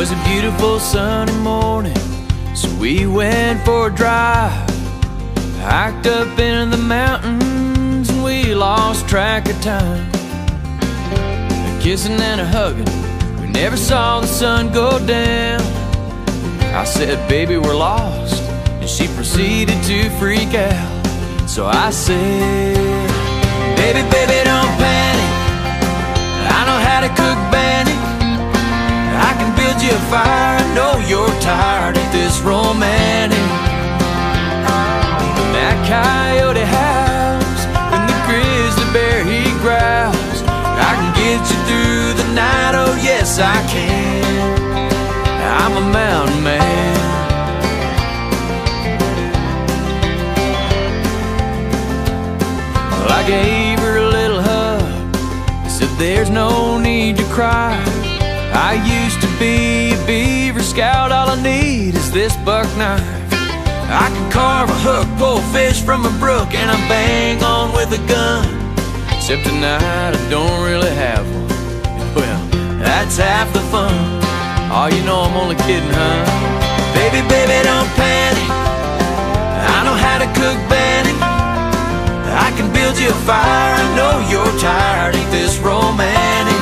was a beautiful sunny morning, so we went for a drive. Hiked up in the mountains and we lost track of time. A kissing and a hugging, we never saw the sun go down. I said, baby, we're lost, and she proceeded to freak out. So I said, baby, baby, don't panic, I know how to cook bannock. I can build you a fire, I know you're tired of this romantic. In that coyote house, when the grizzly bear he growls, I can get you through the night, oh yes I can. I'm a mountain man. Well, I gave her a little hug, said there's no need to cry. I used to be a Beaver Scout, all I need is this buck knife. I can carve a hook, pull fish from a brook, and I bang on with a gun. Except tonight I don't really have one. Well, that's half the fun. Oh, you know I'm only kidding, huh? Baby, baby, don't panic, I know how to cook bannock. I can build you a fire, I know you're tired, ain't this romantic?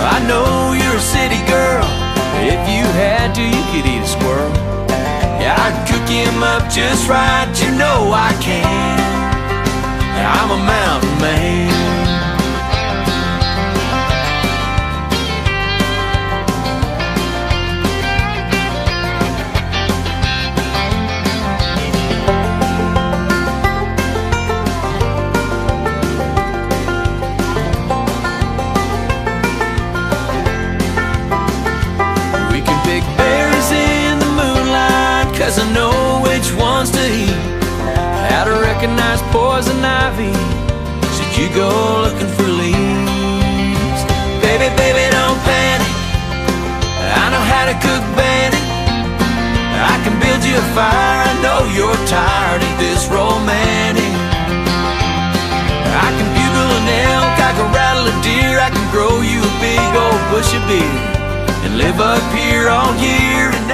I know you're a city girl, if you had to, you could eat a squirrel. Yeah, I'd cook him up just right, you know I can. I'm a mountain man. Cause I know which ones to eat, how to recognize poison ivy, should you go looking for leaves. Baby, baby, don't panic, I know how to cook bannock. I can build you a fire, I know you're tired, ain't this romantic? I can bugle an elk, I can rattle a deer, I can grow you a big old bush of beer, and live up here all year and